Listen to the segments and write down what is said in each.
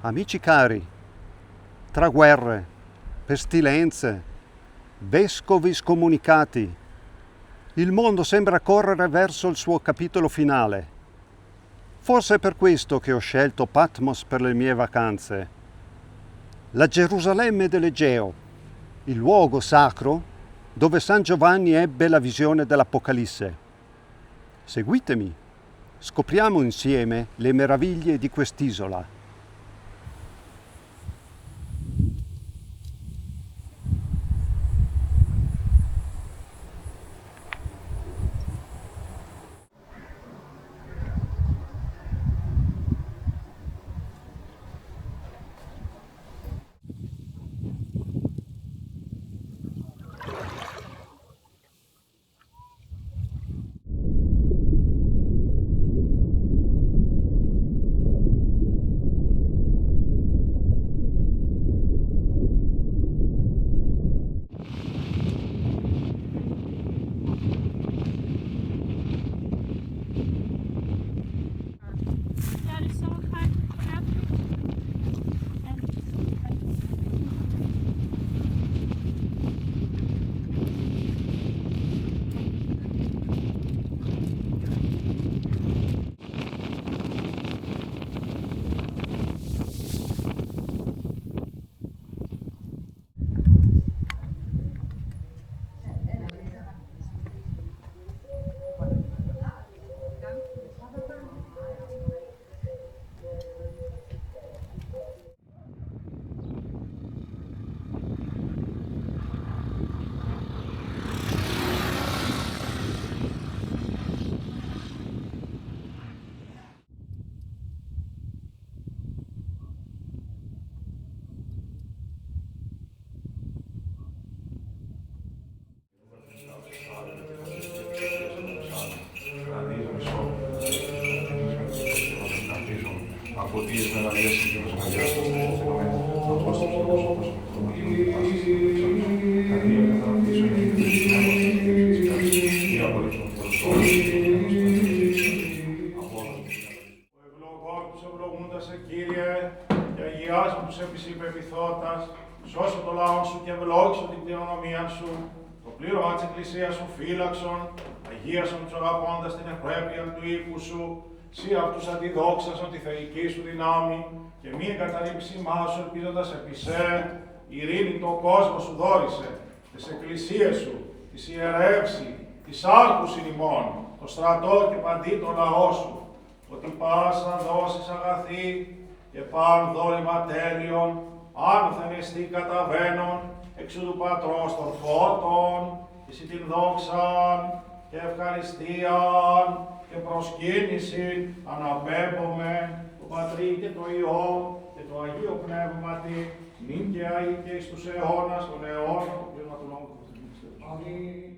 Amici cari, tra guerre, pestilenze, vescovi scomunicati, il mondo sembra correre verso il suo capitolo finale. Forse è per questo che ho scelto Patmos per le mie vacanze. La Gerusalemme dell'Egeo, il luogo sacro dove San Giovanni ebbe la visione dell'Apocalisse. Seguitemi, scopriamo insieme le meraviglie di quest'isola. Κύριε, και αγιάσου τους επισυπεπιθώτας, σώσου το λαό σου και ευλόγησου την κληρονομία σου, το πλήρωμα της Εκκλησίας σου φύλαξον, αγίασον τους αγαπώντας την ευπρέπεια του οίκου σου, σύ αυτούς αντιδόξασον τη θεϊκή σου δυνάμει, και μη εγκαταλείψη σου ελπίζοντας επί σε, ειρήνη το κόσμο σου δόρισε, τις εκκλησίες σου, τις ιερεύσει, τις άρχους ημών, το στρατό και παντί το λαό σου, ότι πάσαν δώσεις αγαθή και παν δόρημα τέλειων, άνωθεν εστί καταβαίνων, εξού του Πατρός των φώτων, εσύ την δόξαν και ευχαριστίαν και προσκύνησιν αναπέμπομε το Πατρί και το Υιό και το Αγίο Πνεύματι, νυν και αεί και εις τους αιώνας των αιώνων, το πλήρωμα του νόμου του Χριστού. Αμήν.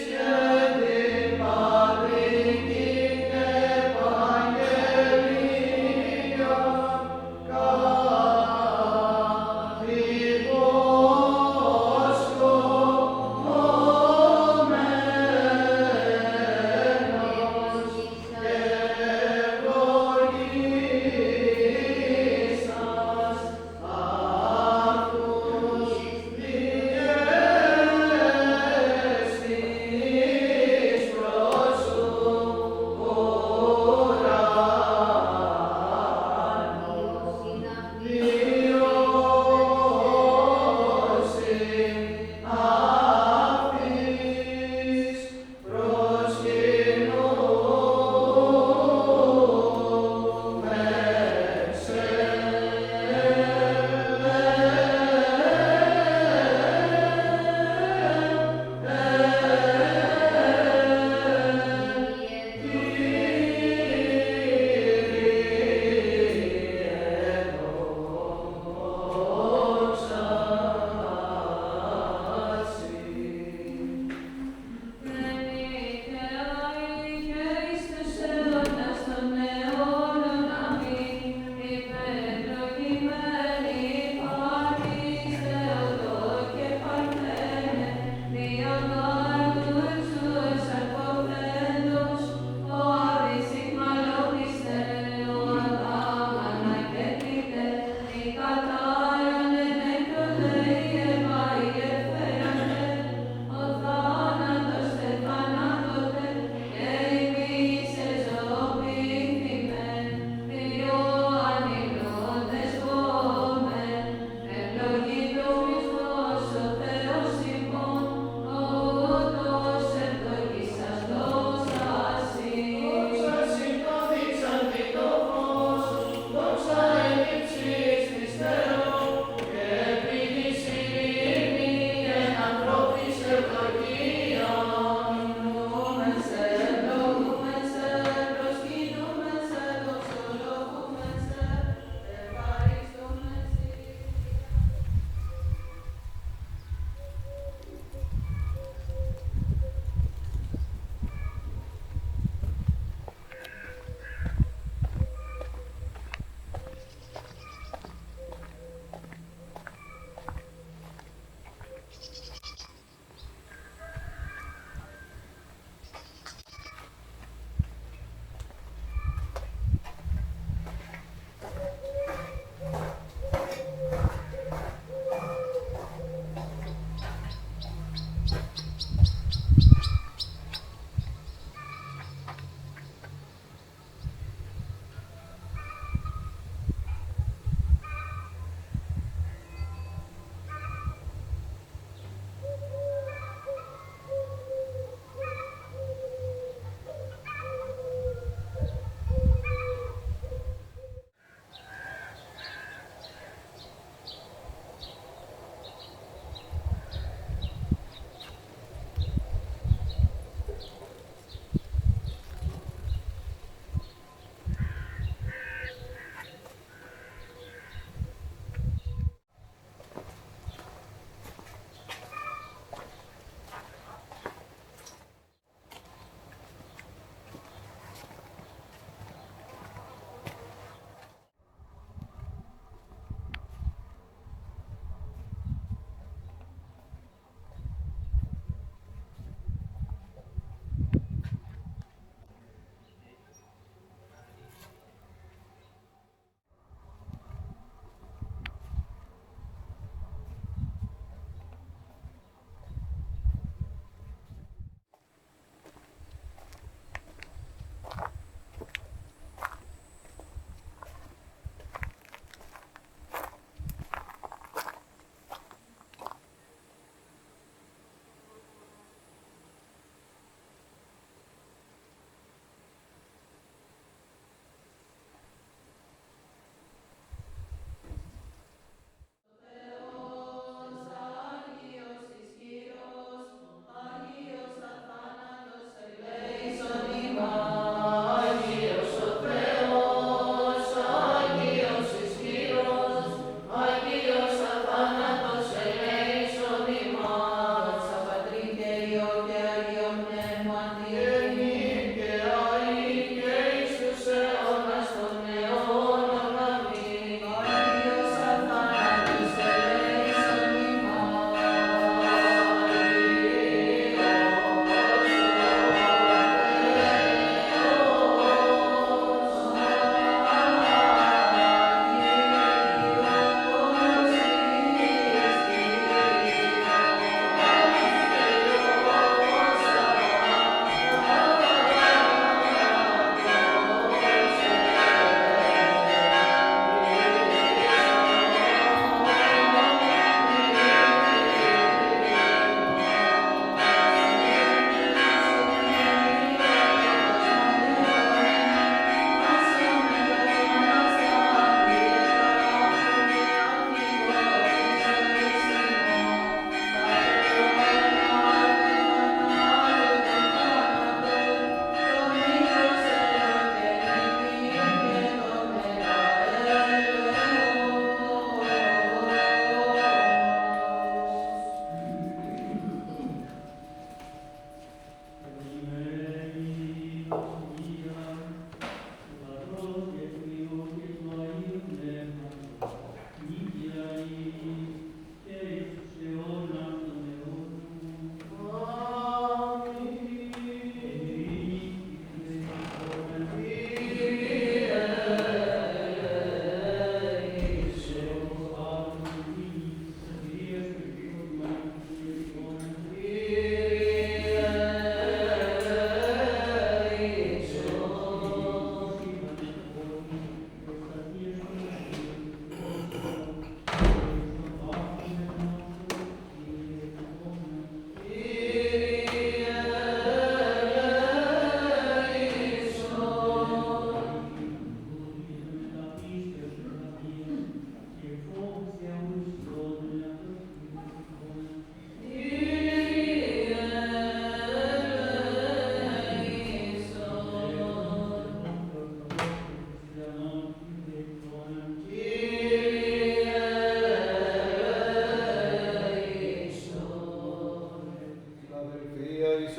Yeah.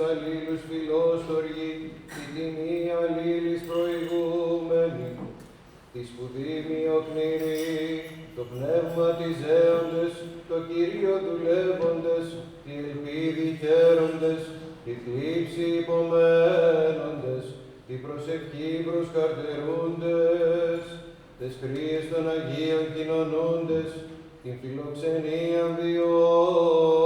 αλλήλους φιλόστοργοι, τη τιμή αλλήλης προηγούμενη, τη σπουδή μειοκνηρή, το πνεύμα της ζέοντες, το Κύριο δουλεύοντες, τη ελπίδη χαίροντες, τη θλίψη υπομένοντες, τη προσευχή προσκαρτερούντες, τες κρύες των Αγίων κοινωνούντες, την φιλοξενία βιώνοντες.